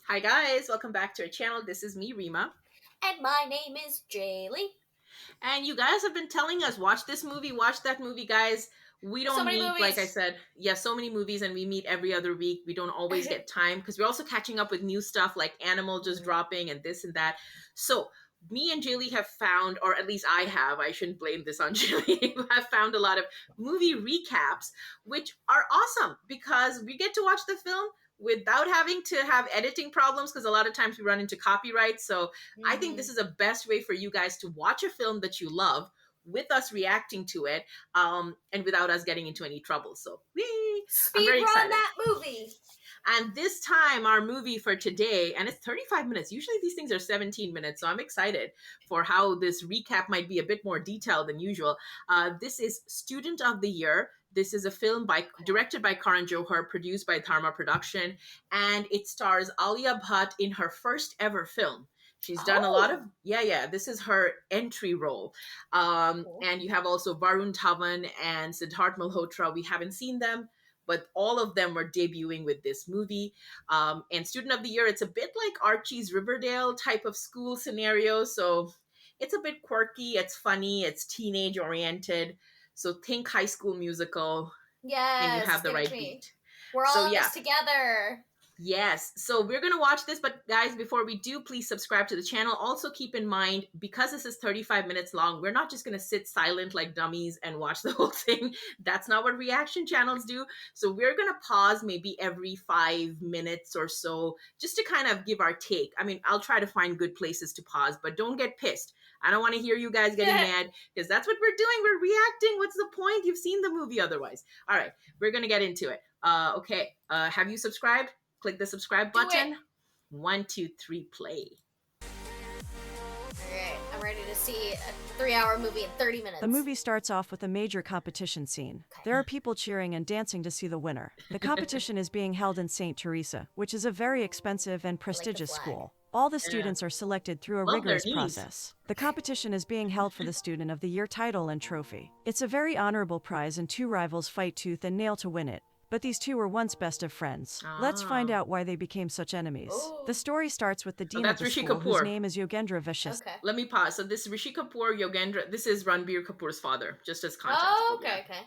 Hi guys, welcome back to our channel. This is me, Rima. And my name is Jaley. And you guys have been telling us, watch this movie, watch that movie, guys. We So don't many meet, like I movies. said, so many movies, and we meet every other week. We don't always get time because we're also catching up with new stuff like Animal just dropping and this and that. So, me and Jaylee have found, or at least I shouldn't blame this on Jaylee, have found a lot of movie recaps, which are awesome because we get to watch the film without having to have editing problems because a lot of times we run into copyright. So, I think this Mhm. is the best way for you guys to watch a film that you love with us reacting to it, and without us getting into any trouble. So, I'm Speed very run excited. that movie. And this time, our movie for today, and it's 35 minutes. Usually these things are 17 minutes. So I'm excited for how this recap might be a bit more detailed than usual. This is Student of the Year. This is a film Okay. directed by Karan Johar, produced by Dharma Production, and it stars Alia Bhatt in her first ever film. She's done a lot of, Oh, this is her entry role. cool. And you have also Varun, Dhawan, and Siddharth Malhotra. We haven't seen them, but all of them were debuting with this movie. And Student of the Year, it's a bit like Archie's Riverdale type of school scenario. So it's a bit quirky, it's funny, it's teenage oriented. So think High School Musical, and you Yes, have the give it to right me. beat. We're So all in yeah, this together. yes. So we're going to watch this. But guys, before we do, please subscribe to the channel. Also, keep in mind, because this is 35 minutes long, we're not just going to sit silent like dummies and watch the whole thing. That's not what reaction channels do. So we're going to pause maybe every 5 minutes or so just to kind of give our take. I mean, I'll try to find good places to pause, but don't get pissed. I don't want to hear you guys getting mad because that's what we're doing. We're reacting. What's the point? You've seen the movie otherwise. All right, we're going to get into it. Okay. Have you subscribed? Click the subscribe Do it. button. One, two, three, play. Alright, I'm ready to see a 3-hour movie in 30 minutes. The movie starts off with a major competition scene. There are people cheering and dancing to see the winner. The competition is being held in St. Teresa, which is a very expensive and I like the prestigious flag. school. All the Yeah. students are selected through a Love their rigorous knees. process. The competition is being held for the Student of the Year title and trophy. It's a very honorable prize, and two rivals fight tooth and nail to win it. But these two were once best of friends. Let's find Ah. out why they became such enemies. Oh. The story starts with the So dean of that's the Rishi school, whose Kapoor. name is Yogendra Vishis. Okay. Let me pause. So this is Rishi Kapoor, Yogendra. This is Ranbir Kapoor's father, just as context. Oh, But yeah. okay.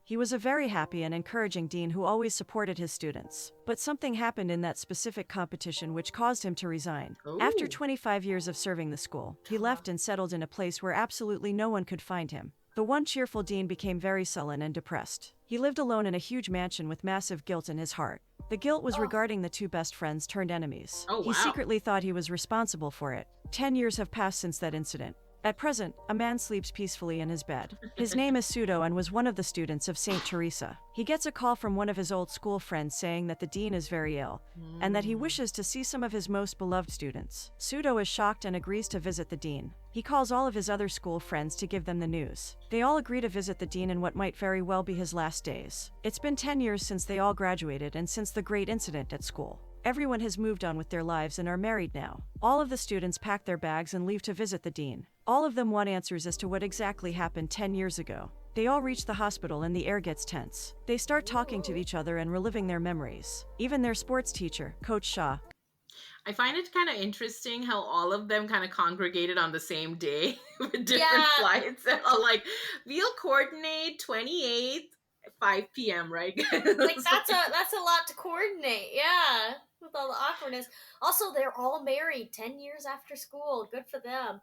He was a very happy and encouraging dean who always supported his students. But something happened in that specific competition which caused him to resign. After Ooh. 25 years of serving the school, he left and settled in a place where absolutely no one could find him. The one cheerful dean became very sullen and depressed. He lived alone in a huge mansion with massive guilt in his heart. The guilt was Oh. regarding the two best friends turned enemies. Oh, He wow. secretly thought he was responsible for it. 10 years have passed since that incident. At present, a man sleeps peacefully in his bed. His name is Pseudo and was one of the students of St. Teresa. He gets a call from one of his old school friends saying that the dean is very ill, and that he wishes to see some of his most beloved students. Pseudo is shocked and agrees to visit the dean. He calls all of his other school friends to give them the news. They all agree to visit the dean in what might very well be his last days. It's been 10 years since they all graduated and since the great incident at school. Everyone has moved on with their lives and are married now. All of the students pack their bags and leave to visit the dean. All of them want answers as to what exactly happened 10 years ago. They all reach the hospital and the air gets tense. They start talking to each other and reliving their memories. Even their sports teacher, Coach Shaw, I find it kind of interesting how all of them kind of congregated on the same day with different Yeah, flights. And all like, we'll coordinate 28th, 5 p.m., right? like It's like, that's a lot to coordinate. Yeah, with all the awkwardness. Also, they're all married 10 years after school. Good for them.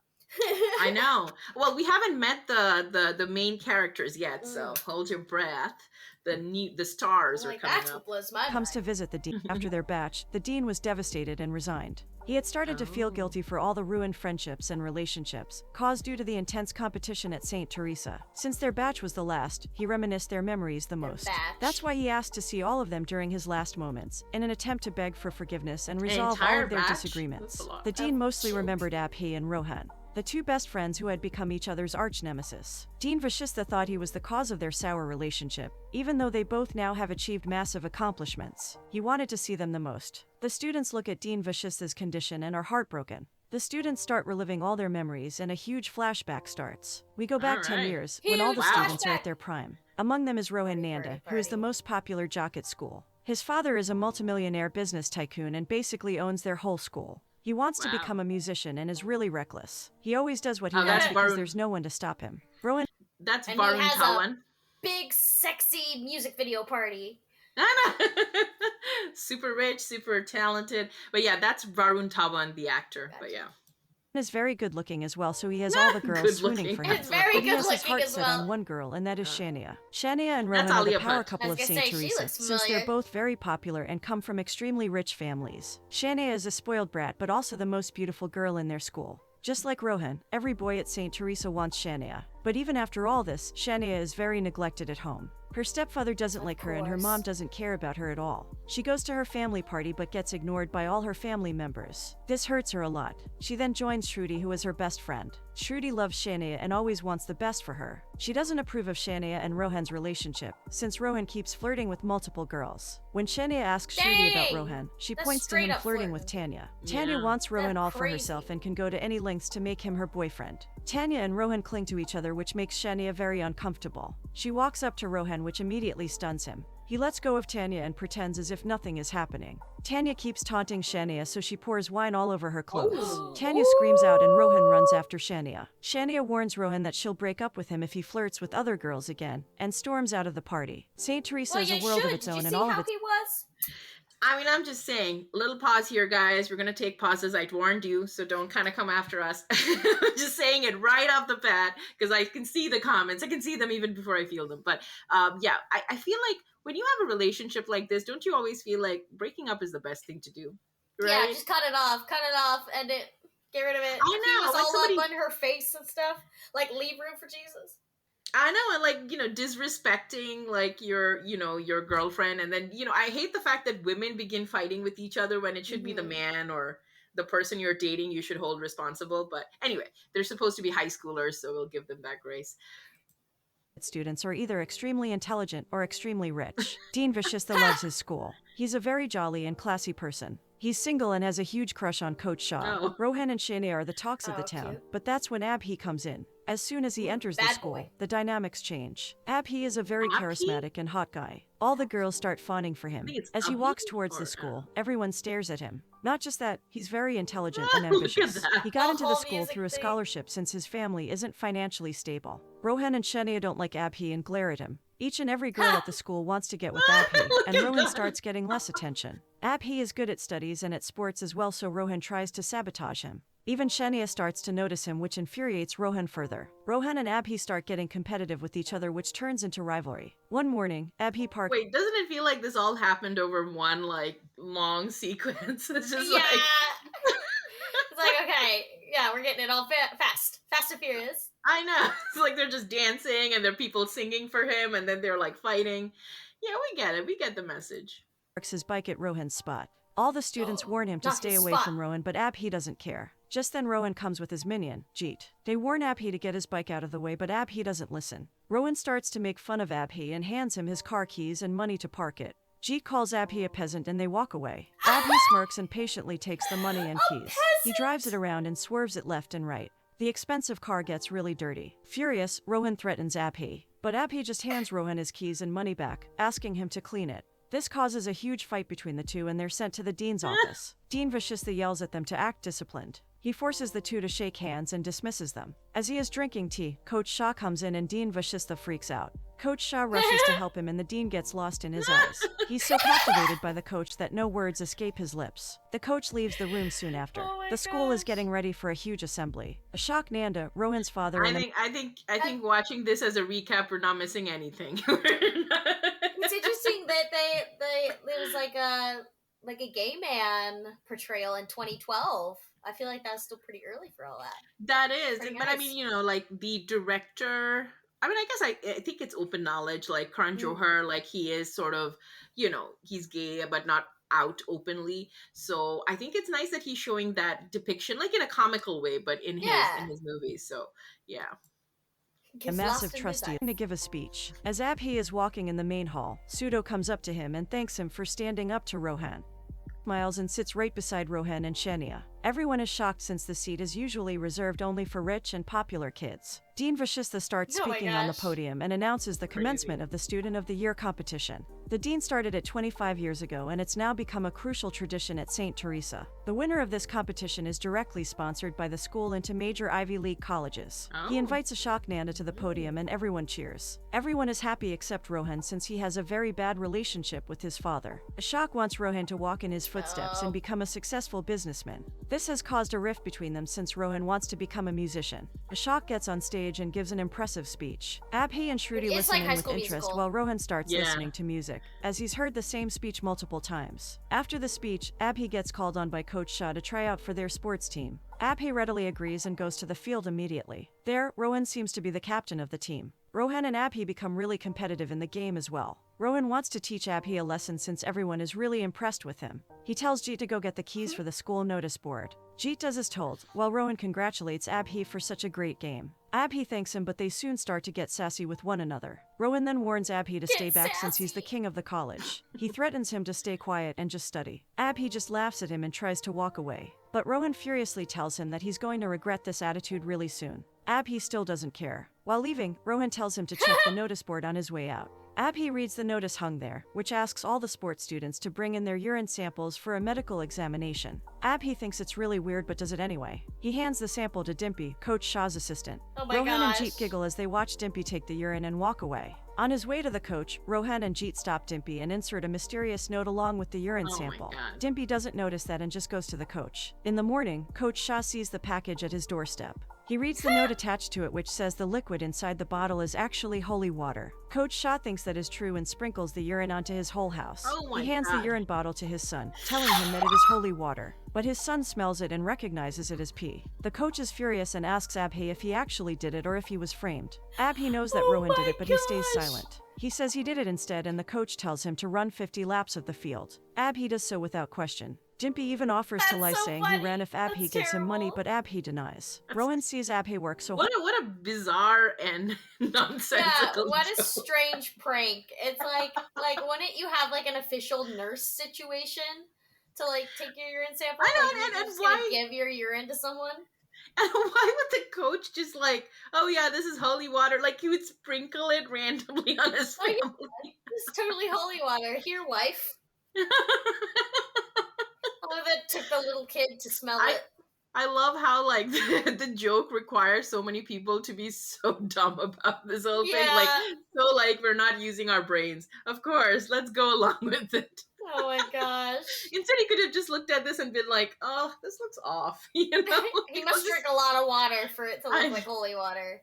I know. Well, we haven't met the main characters yet, so Mm. hold your breath. The stars are Like, coming that's what up. blows my comes to mind. visit the dean. After their batch, the dean was devastated and resigned. He had started to feel Oh. guilty for all the ruined friendships and relationships caused due to the intense competition at St. Teresa. Since their batch was the last, he reminisced their memories the most. batch. That's why he asked to see all of them during his last moments, in an attempt to beg for forgiveness and An resolve all entire of their batch? That's disagreements. a lot. The dean mostly Children. remembered Abhi and Rohan, the two best friends who had become each other's arch nemesis. Dean Vashista thought he was the cause of their sour relationship, even though they both now have achieved massive accomplishments. He wanted to see them the most. The students look at Dean Vashista's condition and are heartbroken. The students start reliving all their memories and a huge flashback starts. We go back All 10 right. years, when all the Huge students are flashback. at their prime. Among them is Rohan Party, Nanda, party, who is the party. most popular jock at school. His father is a multimillionaire business tycoon and basically owns their whole school. He wants to Wow. become a musician and is really reckless. He always does what he Oh, wants that's because Varun. there's no one to stop him. Rowan That's And he Varun has a- Dhawan. Big, sexy music video party. Super rich, super talented. But yeah, that's Varun Dhawan, the actor. But yeah. is very good looking as well, so he has all the girls Good swooning looking. for him. It's very But he good has his looking heart as set well. on one girl, and that is Shania. Shania and That's Rohan are the Aliyah power Bhatt. couple I of was St. gonna say, she Teresa, looks since they're familiar. both very popular and come from extremely rich families. Shania is a spoiled brat, but also the most beautiful girl in their school. Just like Rohan, every boy at St. Teresa wants Shania. But even after all this, Shania is very neglected at home. Her stepfather doesn't Of like her and her course. mom doesn't care about her at all. She goes to her family party but gets ignored by all her family members. This hurts her a lot. She then joins Shruti, who is her best friend. Shruti loves Shania and always wants the best for her. She doesn't approve of Shania and Rohan's relationship, since Rohan keeps flirting with multiple girls. When Shania asks Shruti about Dang! Rohan, she That's points to straight him up flirting with flirting. Tanya. Tanya Yeah. wants Rohan That's all for crazy. herself and can go to any lengths to make him her boyfriend. Tanya and Rohan cling to each other, which makes Shania very uncomfortable. She walks up to Rohan, which immediately stuns him. He lets go of Tanya and pretends as if nothing is happening. Tanya keeps taunting Shania, so she pours wine all over her clothes. Oh. Tanya screams out and Rohan runs after Shania. Shania warns Rohan that she'll break up with him if he flirts with other girls again, and storms out of the party. St. Teresa Well, is you a world should. of its Did you own, see and all of how its he was? I mean, I'm just saying, little pause here, guys. We're going to take pauses. I warned you, so don't kind of come after us. Just saying it right off the bat, because I can see the comments. I can see them even before I feel them. But yeah, I feel like when you have a relationship like this, don't you always feel like breaking up is the best thing to do? Right? Yeah, just cut it off, and get rid of it. I He know, was like all somebody- up on her face and stuff. Like, leave room for Jesus. I know, and like, disrespecting like your girlfriend, and then I hate the fact that women begin fighting with each other when it should be the Mhm. man or the person you're dating you should hold responsible. But anyway, they're supposed to be high schoolers, so we'll give them that grace. students are either extremely intelligent or extremely rich. Dean Vashista loves his school. He's a very jolly and classy person. He's single and has a huge crush on Coach Shaw. Oh. Rohan and Shania are the talks of the Oh, town, cute. but that's when Abhi comes in. As soon as he Ooh, enters the bad school, boy. the dynamics change. Abhi is a very Abhi? charismatic and hot guy. All the girls start fawning for him. I think it's As he Abhi walks towards or the school, everyone stares at him. Not just that, he's very intelligent and Look at ambitious. that. He got The into the whole school music through a thing. scholarship since his family isn't financially stable. Rohan and Shania don't like Abhi and glare at him. Each and every girl at the school wants to get with Abhi, Look and at Rohan that. starts getting less attention. Abhi is good at studies and at sports as well, so Rohan tries to sabotage him. Even Shania starts to notice him, which infuriates Rohan further. Rohan and Abhi start getting competitive with each other, which turns into rivalry. One morning, Abhi parks Wait, doesn't it feel like this all happened over one like long sequence? It's just Yeah. like It's like, okay, yeah, we're getting it all fast and furious. I know. It's like they're just dancing and there are people singing for him and then they're like fighting. Yeah, we get it. We get the message. his bike at Rohan's spot. All the students warn him to Not stay his away spot. from Rohan, but Abhi doesn't care. Just then Rohan comes with his minion, Jeet. They warn Abhi to get his bike out of the way, but Abhi doesn't listen. Rohan starts to make fun of Abhi and hands him his car keys and money to park it. Jeet calls Abhi a peasant and they walk away. Abhi smirks and patiently takes the money and keys. He drives it around and swerves it left and right. The expensive car gets really dirty. Furious, Rohan threatens Abhi, but Abhi just hands Rohan his keys and money back, asking him to clean it. This causes a huge fight between the two and they're sent to the dean's office. Dean Vashista yells at them to act disciplined. He forces the two to shake hands and dismisses them. As he is drinking tea, Coach Shah comes in and Dean Vashista freaks out. Coach Shah rushes to help him and the dean gets lost in his eyes. He's so captivated by the coach that no words escape his lips. The coach leaves the room soon after. Oh my The school is gosh. getting ready for a huge assembly. Ashok Nanda, Rohan's father, I and think watching this as a recap, we're not missing anything. It's interesting that there was like a gay man portrayal in 2012. I feel like that's still pretty early for all that. That is, Pretty but I nice. mean, like the director. I mean, I guess I think it's open knowledge. Like Karan Mm. Johar, like he is sort of, he's gay but not out openly. So I think it's nice that he's showing that depiction, like in a comical way, but in Yeah. his movies. So yeah. a Gets massive lost in his trustee eyes. to give a speech. As Abhi is walking in the main hall, Pseudo comes up to him and thanks him for standing up to Rohan. Smiles and sits right beside Rohan and Shania. Everyone is shocked since the seat is usually reserved only for rich and popular kids. Dean Vashista starts Oh my speaking on the gosh. podium and announces the commencement of the Student of the Year competition. The Dean started it 25 years ago and it's now become a crucial tradition at St. Teresa. The winner of this competition is directly sponsored by the school into major Ivy League colleges. He invites Ashok Nanda to the podium and everyone cheers. Everyone is happy except Rohan since he has a very bad relationship with his father. Ashok wants Rohan to walk in his footsteps and become a successful businessman. This has caused a rift between them since Rohan wants to become a musician. Ashok gets on stage and gives an impressive speech. Abhi and Shruti It's listen like in High with School interest Musical. while Rohan starts listening to music, as he's heard the same speech multiple times. After the speech, Abhi gets called on by Coach Shah to try out for their sports team. Abhi readily agrees and goes to the field immediately. There, Rohan seems to be the captain of the team. Rohan and Abhi become really competitive in the game as well. Rohan wants to teach Abhi a lesson since everyone is really impressed with him. He tells Jeet to go get the keys for the school notice board. Jeet does as told, while Rohan congratulates Abhi for such a great game. Abhi thanks him, but they soon start to get sassy with one another. Rohan then warns Abhi to stay back since he's the king of the college. He threatens him to stay quiet and just study. Abhi just laughs at him and tries to walk away. But Rohan furiously tells him that he's going to regret this attitude really soon. Abhi still doesn't care. While leaving, Rohan tells him to check the notice board on his way out. Abhi reads the notice hung there, which asks all the sports students to bring in their urine samples for a medical examination. Abhi thinks it's really weird but does it anyway. He hands the sample to Dimpy, Coach Shah's assistant. Oh my Rohan gosh. and Jeet giggle as they watch Dimpy take the urine and walk away. On his way to the coach, Rohan and Jeet stop Dimpy and insert a mysterious note along with the urine sample. Dimpy doesn't notice that and just goes to the coach. In the morning, Coach Shah sees the package at his doorstep. He reads the note attached to it which says the liquid inside the bottle is actually holy water. Coach Shah thinks that is true and sprinkles the urine onto his whole house. He hands the urine bottle to his son, telling him that it is holy water. But his son smells it and recognizes it as pee. The coach is furious and asks Abhi if he actually did it or if he was framed. Abhi knows that Rohan did it, but he stays silent. He says he did it instead and the coach tells him to run 50 laps of the field. Abhi does so without question. Dimpy even offers to lie, saying he ran if Abhi gives him money, but Abhi denies. Rohan sees Abhi work so hard. What a bizarre and nonsensical what a joke. strange prank. It's like wouldn't you have like an official nurse situation to like take your urine sample? I know, Like, you're and just why- gonna give your urine to someone? And why would the coach just like, oh yeah, this is holy water? Like he would sprinkle it randomly on his Oh, yeah. family. This is totally holy water. Here, wife. Oh, that took the little kid to smell it. I love how like the joke requires so many people to be so dumb about this whole thing. Like so like we're not using our brains. Of course, let's go along with it. Oh my gosh. Instead, he could have just looked at this and been like, "Oh, this looks off." You know, He must drink a lot of water for it to look like holy water.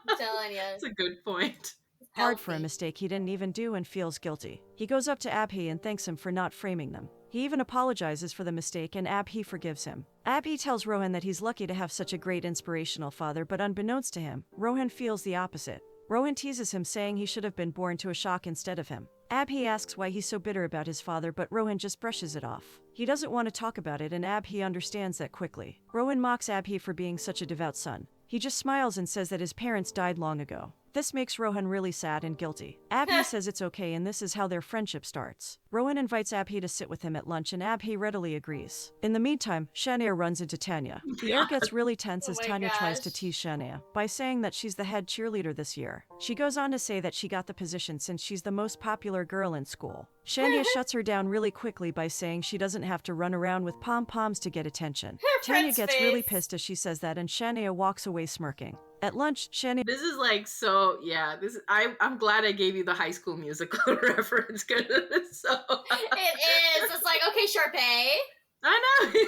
I'm telling you. That's a good point. Hard for a mistake he didn't even do and feels guilty. He goes up to Abhi and thanks him for not framing them. He even apologizes for the mistake and Abhi forgives him. Abhi tells Rohan that he's lucky to have such a great inspirational father, but unbeknownst to him, Rohan feels the opposite. Rohan teases him, saying he should have been born to Ashok instead of him. Abhi asks why he's so bitter about his father, but Rohan just brushes it off. He doesn't want to talk about it and Abhi understands that quickly. Rohan mocks Abhi for being such a devout son. He just smiles and says that his parents died long ago. This makes Rohan really sad and guilty. Abhi says it's okay and this is how their friendship starts. Rohan invites Abhi to sit with him at lunch and Abhi readily agrees. In the meantime, Shania runs into Tanya. The air gets really tense as Tanya tries to tease Shania by saying that she's the head cheerleader this year. She goes on to say that she got the position since she's the most popular girl in school. Shania shuts her down really quickly by saying she doesn't have to run around with pom-poms to get attention. Tanya gets really pissed as she says that and Shania walks away smirking. At lunch, Shania... This is like so, yeah, I'm glad I gave you the High School Musical reference, because it's so... It is. It's like, okay, Sharpay. I know.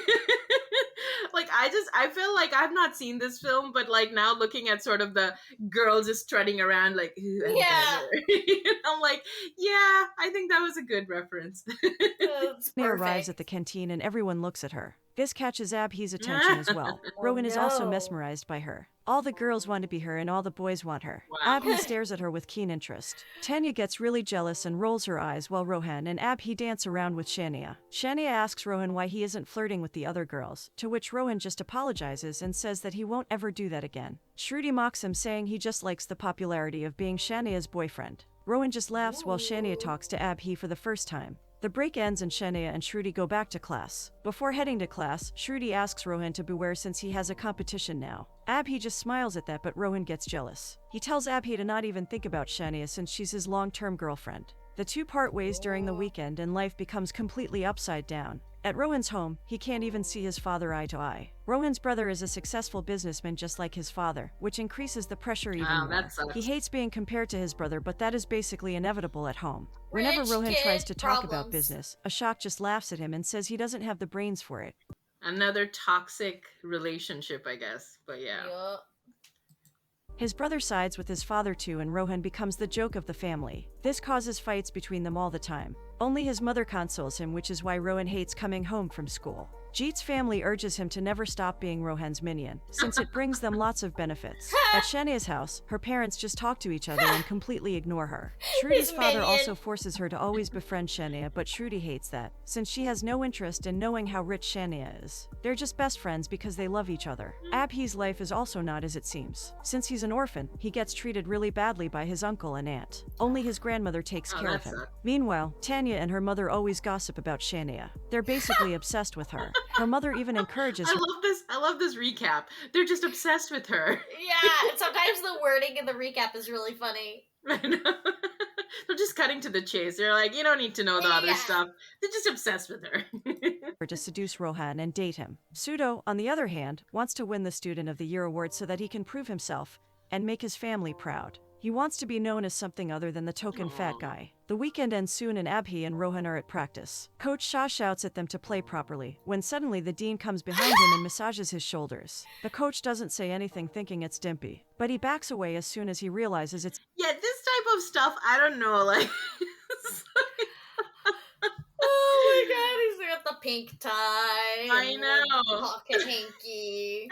Like, I feel like I've not seen this film, but like now looking at sort of the girls just strutting around like, ooh, I'm better. I'm like, yeah, I think that was a good reference. Shania arrives at the canteen and everyone looks at her. This catches Abhi's attention as well. Rowan is also mesmerized by her. All the girls want to be her and all the boys want her. Wow. Abhi stares at her with keen interest. Tanya gets really jealous and rolls her eyes while Rohan and Abhi dance around with Shania. Shania asks Rohan why he isn't flirting with the other girls, to which Rohan just apologizes and says that he won't ever do that again. Shruti mocks him, saying he just likes the popularity of being Shania's boyfriend. Rowan just laughs while Shania talks to Abhi for the first time. The break ends and Shania and Shruti go back to class. Before heading to class, Shruti asks Rohan to beware since he has a competition now. Abhi just smiles at that, but Rohan gets jealous. He tells Abhi to not even think about Shania since she's his long-term girlfriend. The two part ways during the weekend and life becomes completely upside down. At Rohan's home, he can't even see his father eye to eye. Rohan's brother is a successful businessman just like his father, which increases the pressure even more. That sucks. He hates being compared to his brother, but that is basically inevitable at home. Whenever Rohan tries to talk about business, Ashok just laughs at him and says he doesn't have the brains for it. Another toxic relationship, I guess. But yeah. Yup. His brother sides with his father too, and Rohan becomes the joke of the family. This causes fights between them all the time. Only his mother consoles him, which is why Rohan hates coming home from school. Jeet's family urges him to never stop being Rohan's minion, since it brings them lots of benefits. At Shania's house, her parents just talk to each other and completely ignore her. Shruti's father also forces her to always befriend Shania, but Shruti hates that, since she has no interest in knowing how rich Shania is. They're just best friends because they love each other. Abhi's life is also not as it seems. Since he's an orphan, he gets treated really badly by his uncle and aunt. Only his grandmother takes care of him. Meanwhile, Tanya and her mother always gossip about Shania. They're basically obsessed with her. Her mother even encourages her. I love this recap. They're just obsessed with her. Yeah, and sometimes the wording in the recap is really funny. I know. They're just cutting to the chase. They're like, you don't need to know the other stuff. They're just obsessed with her. To seduce Rohan and date him. Pseudo, on the other hand, wants to win the Student of the Year award so that he can prove himself and make his family proud. He wants to be known as something other than the token fat guy. The weekend ends soon and Abhi and Rohan are at practice. Coach Shah shouts at them to play properly, when suddenly the dean comes behind him and massages his shoulders. The coach doesn't say anything thinking it's Dimpy, but he backs away as soon as he realizes it's... Yeah, this type of stuff, I don't know, like... Oh my god, he's got the pink tie. I know. Pocket hanky.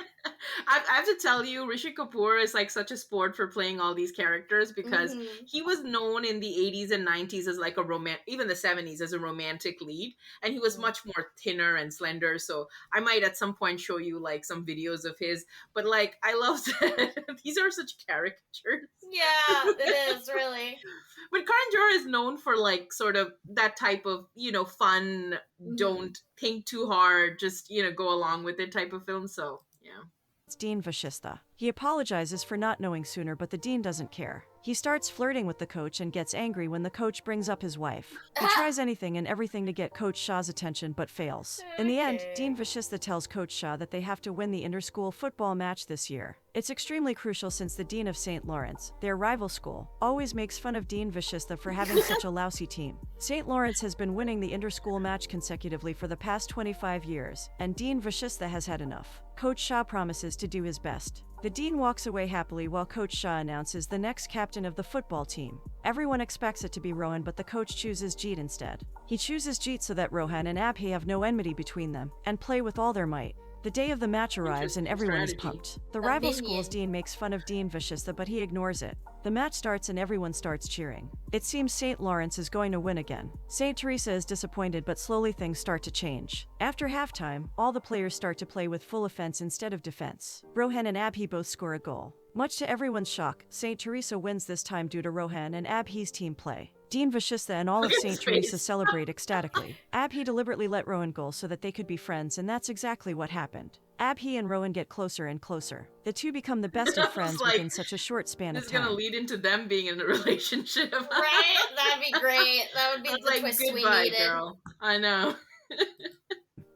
I have to tell you, Rishi Kapoor is like such a sport for playing all these characters because he was known in the 80s and 90s as like a even the 70s as a romantic lead, and he was much more thinner and slender. So I might at some point show you like some videos of his, but like I love that these are such caricatures. Yeah, it is really. But Karan Johar is known for like sort of that type of, you know, fun, don't think too hard, just, you know, go along with it type of film. So, yeah. It's Dean Vashistha. He apologizes for not knowing sooner, but the dean doesn't care. He starts flirting with the coach and gets angry when the coach brings up his wife. He tries anything and everything to get Coach Shah's attention but fails. In the end, Dean Vashistha tells Coach Shah that they have to win the inter-school football match this year. It's extremely crucial since the dean of St. Lawrence, their rival school, always makes fun of Dean Vashistha for having such a lousy team. St. Lawrence has been winning the inter-school match consecutively for the past 25 years, and Dean Vashistha has had enough. Coach Shah promises to do his best. The dean walks away happily while Coach Shah announces the next captain of the football team. Everyone expects it to be Rohan, but the coach chooses Jeet instead. He chooses Jeet so that Rohan and Abhi have no enmity between them, and play with all their might. The day of the match arrives and everyone is pumped. The rival school's dean makes fun of Dean Vashistha, but he ignores it. The match starts and everyone starts cheering. It seems St. Lawrence is going to win again. St. Teresa is disappointed, but slowly things start to change. After halftime, all the players start to play with full offense instead of defense. Rohan and Abhi both score a goal. Much to everyone's shock, St. Teresa wins this time due to Rohan and Abhi's team play. Dean Vashistha and all of St. Teresa celebrate ecstatically. Abhi deliberately let Rowan go so that they could be friends, and that's exactly what happened. Abhi and Rowan get closer and closer. The two become the best of friends within such a short span of time. This is going to lead into them being in a relationship. Right? That'd be great. That would be the like, twist goodbye, we needed. Girl. I know.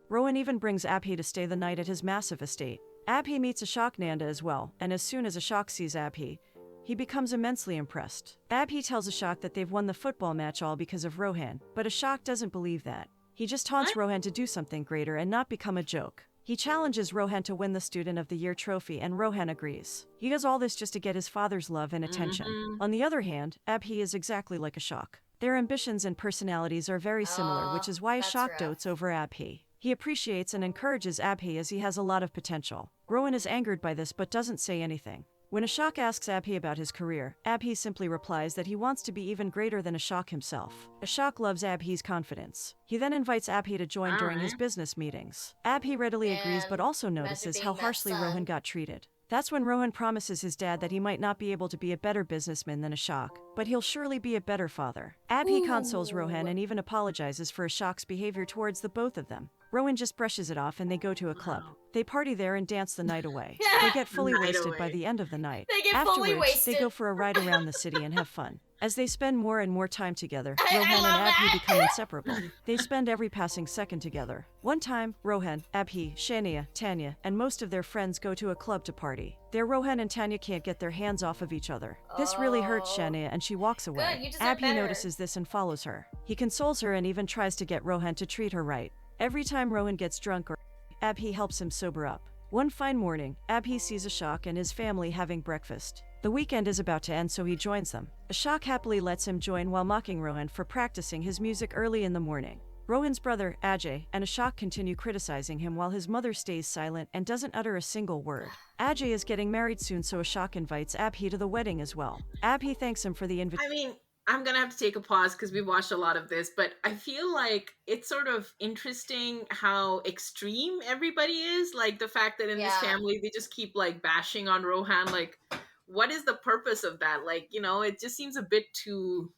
Rowan even brings Abhi to stay the night at his massive estate. Abhi meets Ashok Nanda as well, and as soon as Ashok sees Abhi, he becomes immensely impressed. Abhi tells Ashok that they've won the football match all because of Rohan, but Ashok doesn't believe that. He just taunts Rohan to do something greater and not become a joke. He challenges Rohan to win the Student of the Year trophy, and Rohan agrees. He does all this just to get his father's love and attention. On the other hand, Abhi is exactly like Ashok. Their ambitions and personalities are very similar, which is why Ashok dotes over Abhi. He appreciates and encourages Abhi as he has a lot of potential. Rowan is angered by this but doesn't say anything. When Ashok asks Abhi about his career, Abhi simply replies that he wants to be even greater than Ashok himself. Ashok loves Abhi's confidence. He then invites Abhi to join during his business meetings. Abhi readily agrees but also notices how harshly Rohan got treated. That's when Rohan promises his dad that he might not be able to be a better businessman than Ashok, but he'll surely be a better father. Abhi consoles Rohan and even apologizes for Ashok's behavior towards the both of them. Rowan just brushes it off and they go to a club. They party there and dance the night away. They get fully wasted by the end of the night. They get Afterwards, fully wasted. they go for a ride around the city and have fun. As they spend more and more time together, Rohan love and Abhi that. become inseparable. They spend every passing second together. One time, Rohan, Abhi, Shania, Tanya, and most of their friends go to a club to party. There, Rohan and Tanya can't get their hands off of each other. This really hurts Shania and she walks away. Good, you deserve Abhi better. notices this and follows her. He consoles her and even tries to get Rohan to treat her right. Every time Rohan gets drunk or Abhi helps him sober up. One fine morning, Abhi sees Ashok and his family having breakfast. The weekend is about to end, so he joins them. Ashok happily lets him join while mocking Rohan for practicing his music early in the morning. Rohan's brother, Ajay, and Ashok continue criticizing him while his mother stays silent and doesn't utter a single word. Ajay is getting married soon, so Ashok invites Abhi to the wedding as well. Abhi thanks him for the invitation. I mean, I'm going to have to take a pause because we've watched a lot of this, but I feel like it's sort of interesting how extreme everybody is. Like the fact that in this family, they just keep like bashing on Rohan. Like, what is the purpose of that? Like, you know, it just seems a bit too...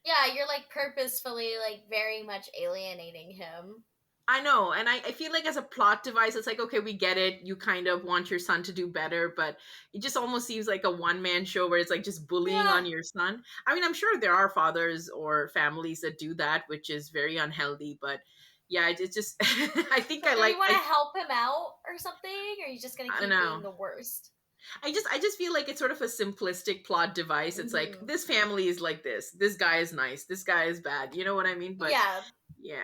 Yeah, you're like purposefully like very much alienating him. I know, and I feel like as a plot device, it's like, okay, we get it. You kind of want your son to do better, but it just almost seems like a one-man show where it's like just bullying on your son. I mean, I'm sure there are fathers or families that do that, which is very unhealthy, but yeah, it's just, I think So I do like... you want to help him out or something? Or are you just going to keep being the worst? I just feel like it's sort of a simplistic plot device. It's like, this family is like this guy is nice, this guy is bad. You know what I mean? But yeah.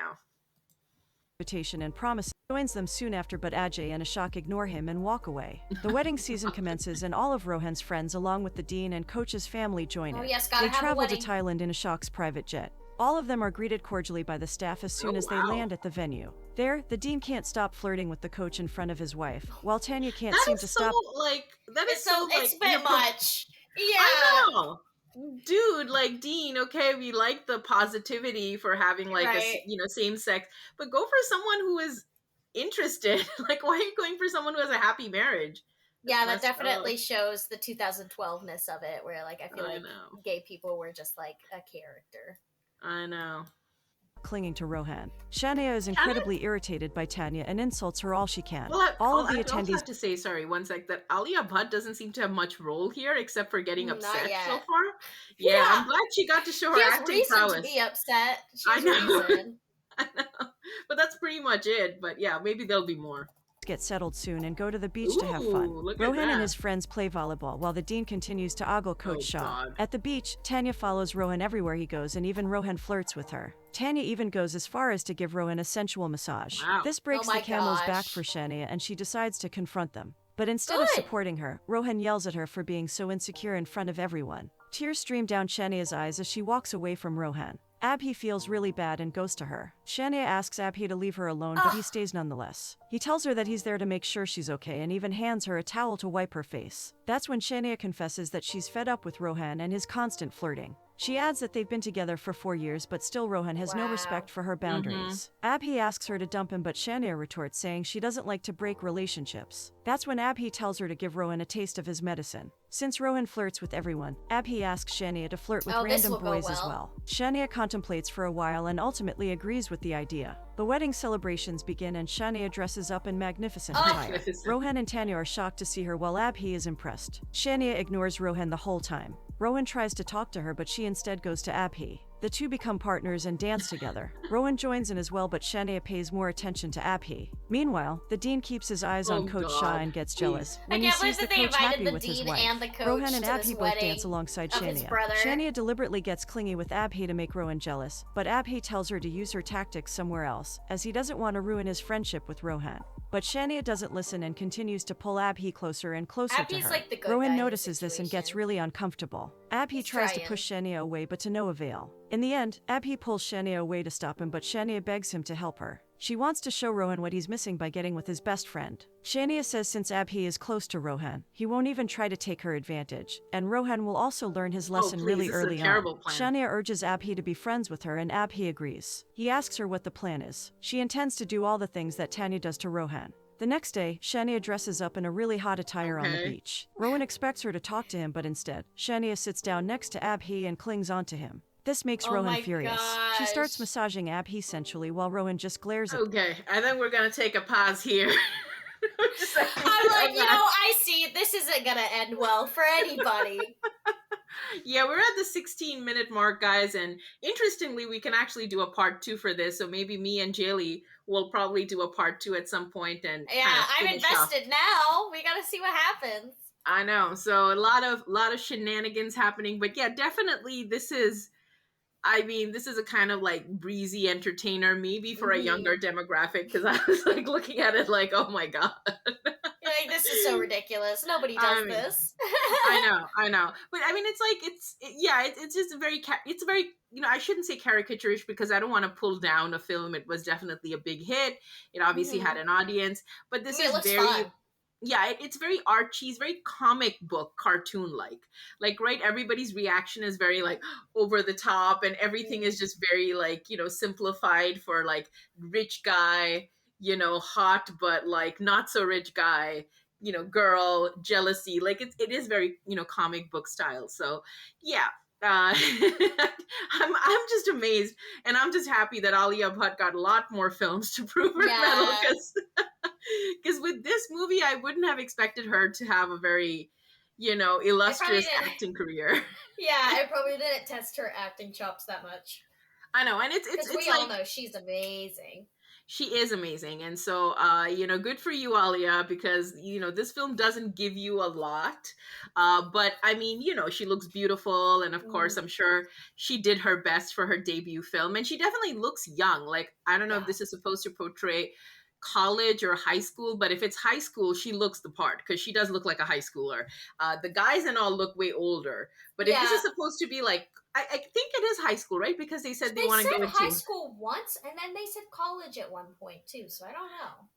Invitation and promises. Joins them soon after, but Ajay and Ashok ignore him and walk away. The wedding season commences and all of Rohan's friends along with the dean and coach's family join it. Yes, gotta They have a travel to wedding. Thailand in Ashok's private jet. All of them are greeted cordially by the staff as soon as they land at the venue. There, the dean can't stop flirting with the coach in front of his wife, while Tanya can't seem to stop. It's a bit much. Yeah. I know. Dude, like, Dean, okay, we like the positivity for having like a, you know, same sex, but go for someone who is interested. Like, why are you going for someone who has a happy marriage? Yeah, that definitely shows the 2012-ness of it, where like I feel like gay people were just like a character. I know. Clinging to Rohan. Shania is incredibly irritated by Tanya and insults her all she can. Well, all of the I attendees have to say, sorry, one sec, that Aliyah Bhatt doesn't seem to have much role here except for getting upset so far. Yeah, I'm glad she got to show her acting prowess. To be upset. I know. I know. But that's pretty much it. But yeah, maybe there'll be more. Get settled soon and go to the beach to have fun. Rohan and his friends play volleyball while the dean continues to ogle Coach Shah. At the beach, Tanya follows Rohan everywhere he goes and even Rohan flirts with her. Tanya even goes as far as to give Rohan a sensual massage. This breaks the camel's back for Shania and she decides to confront them. But instead of supporting her, Rohan yells at her for being so insecure in front of everyone. Tears stream down Shania's eyes as she walks away from Rohan. Abhi feels really bad and goes to her. Shania asks Abhi to leave her alone, but he stays nonetheless. He tells her that he's there to make sure she's okay and even hands her a towel to wipe her face. That's when Shania confesses that she's fed up with Rohan and his constant flirting. She adds that they've been together for 4 years, but still Rohan has no respect for her boundaries. Abhi asks her to dump him, but Shania retorts saying she doesn't like to break relationships. That's when Abhi tells her to give Rohan a taste of his medicine. Since Rohan flirts with everyone, Abhi asks Shania to flirt with random boys as well. Shania contemplates for a while and ultimately agrees with the idea. The wedding celebrations begin and Shania dresses up in magnificent attire. Rohan and Tanya are shocked to see her while Abhi is impressed. Shania ignores Rohan the whole time. Rowan tries to talk to her, but she instead goes to Abhi. The two become partners and dance together. Rowan joins in as well, but Shania pays more attention to Abhi. Meanwhile, the dean keeps his eyes on Coach Shah and gets jealous when he sees the coach happy with his wife. Rohan and Abhi both dance alongside Shania. Shania deliberately gets clingy with Abhi to make Rowan jealous, but Abhi tells her to use her tactics somewhere else, as he doesn't want to ruin his friendship with Rohan. But Shania doesn't listen and continues to pull Abhi closer and closer to her. Like the good Rowan guy notices this and gets really uncomfortable. Abhi tries to push Shania away, but to no avail. In the end, Abhi pulls Shania away to stop him, but Shania begs him to help her. She wants to show Rohan what he's missing by getting with his best friend. Shania says since Abhi is close to Rohan, he won't even try to take her advantage, and Rohan will also learn his lesson really early on. Shania urges Abhi to be friends with her and Abhi agrees. He asks her what the plan is. She intends to do all the things that Tanya does to Rohan. The next day, Shania dresses up in a really hot attire on the Okay. beach. Rowan expects her to talk to him, but instead, Shania sits down next to Abhi and clings onto him. This makes Oh Rowan my furious. She starts gosh. massaging Abhi sensually while Rowan just glares at Okay, I think we're gonna take a pause here. Just like, I'm like, I see this isn't gonna end well for anybody. yeah, we're at the 16-minute mark, guys, and interestingly, we can actually do a part 2 for this. So maybe me and Jaley will probably do a part 2 at some point and Yeah, kind of I'm finish off. invested now. We gotta see what happens. I know. So a lot of shenanigans happening, but yeah, definitely this is. I mean, this is a kind of like breezy entertainer, maybe for a Mhm. younger demographic, because I was like looking at it like, oh my god. You're like, this is so ridiculous. Nobody does I mean, this. I know, but I mean, it's like it's just a very it's a very I shouldn't say caricaturish because I don't want to pull down a film. It was definitely a big hit. It obviously had Mhm. an audience, but I this mean, it is looks very fun. yeah, it's very archy, it's very comic book cartoon like right, everybody's reaction is very like over the top and everything is just very like simplified for like rich guy, hot but like not so rich guy, girl jealousy, like it is very comic book style. So yeah, I'm just amazed, and I'm just happy that Alia Bhatt got a lot more films to prove her mettle, Yeah. because with this movie I wouldn't have expected her to have a very I probably illustrious didn't. acting career. Yeah, I probably didn't test her acting chops that much. I know, and it's Because it's we it's all like know she's amazing. she is amazing, and so good for you, Alia, because this film doesn't give you a lot, but I mean, she looks beautiful, and of course Mm, I'm sure she did her best for her debut film, and she definitely looks young. Like, I don't know if yeah. this is supposed to portray college or high school, but if it's high school, she looks the part because she does look like a high schooler. The guys and all look way older, but if this Yeah. is supposed to be like, I think it is high school, right? Because they said they They want to said go high into. school once, and then they said college at one point, too, so I don't know.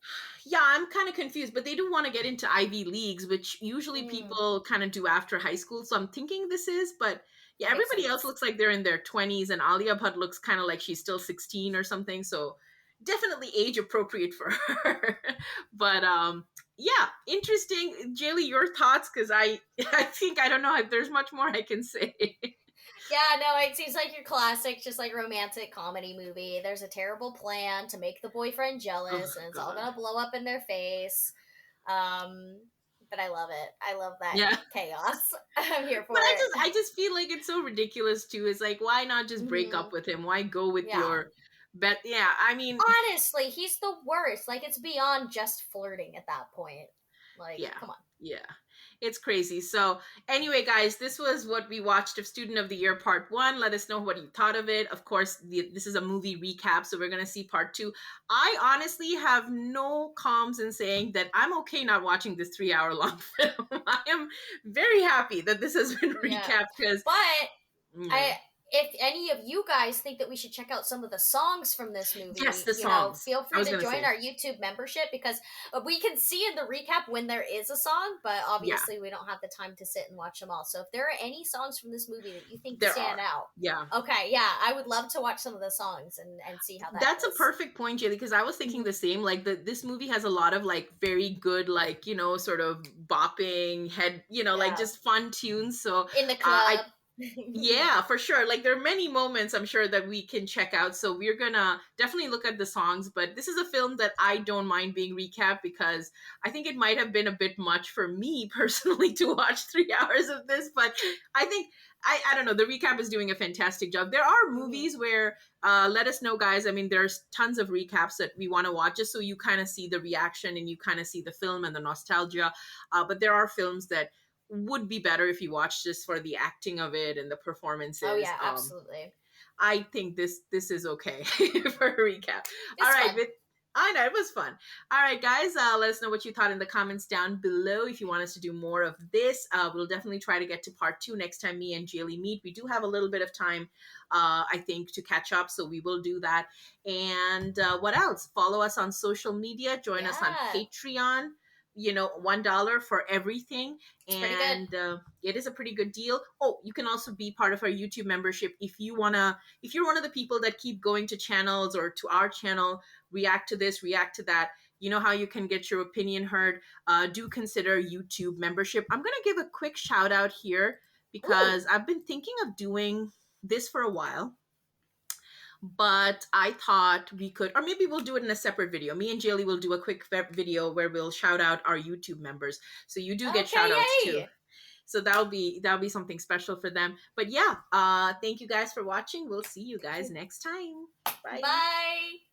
Yeah, I'm kind of confused, but they do want to get into Ivy Leagues, which usually Mm, people kind of do after high school. So I'm thinking this is, but yeah, that makes everybody else sense. looks like they're in their 20s, and Alia Bhatt looks kind of like she's still 16 or something. So definitely age appropriate for her. But yeah, interesting. Jaylee, your thoughts? Because I think I don't know if there's much more I can say. Yeah, no, it seems like your classic, just like romantic comedy movie. There's a terrible plan to make the boyfriend Oh jealous, and it's all God. gonna blow up in their face. Um, but I love it. I love that Yeah. chaos. I'm here for But I it. just I just feel like it's so ridiculous too. It's like, why not just break Hmm. up with him? Why go with Yeah. your bet? Yeah, I mean, Honestly, he's the worst. Like, it's beyond just flirting at that point. Like, yeah, come on. yeah, it's crazy. So anyway, guys, this was what we watched of Student of the Year Part 1. Let us know what you thought of it. Of course, this is a movie recap, so we're gonna see Part 2. I honestly have no qualms in saying that I'm okay not watching this 3 hour long film. I am very happy that this has been Yeah. recapped because But yeah. I if any of you guys think that we should check out some of the songs from this Yes, movie, the songs. feel I free was to gonna join say, our YouTube membership because we can see in the recap when there is a song, but yeah, obviously we don't have the time to sit and watch them all. So if there are any songs from this movie that you think there stand are. out, Yeah. okay, yeah, I would love to watch some of the songs and see how that That's a goes. perfect point, Jaylee, because I was thinking Mhm. the same. Like this movie has a lot of like very good, like sort of bopping head, like Yeah, just fun tunes. So in the I club. yeah, for sure. Like there are many moments I'm sure that we can check out. So we're gonna definitely look at the songs. But this is a film that I don't mind being recapped because I think it might have been a bit much for me personally to watch 3 hours of this. But I think I don't know. The recap is doing a fantastic job. There are Mhm. movies where let us know, guys. I mean, there's tons of recaps that we want to watch just so you kind of see the reaction and you kind of see the film and the nostalgia. But there are films that would be better if you watched this for the acting of it and the Oh performances. yeah, absolutely. I think this is okay for a recap. All It's right, fun. but I know it was fun. All right, guys, let us know what you thought in the comments down below. If you want us to do more of this, we'll definitely try to get to part 2 next time me and Jaylee meet. We do have a little bit of time, I think, to catch up, so we will do that. And what else? Follow us on social media. Join us on Yeah, Patreon. $1 for everything, it's pretty good. and it is a pretty good deal. Oh, you can also be part of our YouTube membership if you're one of the people that keep going to channels or to our channel, react to this, react to that. You know how you can get your opinion heard. Do consider YouTube membership. I'm going to give a quick shout out here because I've been thinking of doing this for a while, but I thought we could, or maybe we'll do it in a separate video. Me and Jaley will do a quick video where we'll shout out our YouTube members. So you do get shout outs too. So that'll be something special for them. But yeah, thank you guys for watching. We'll see you guys next time. Bye. Bye.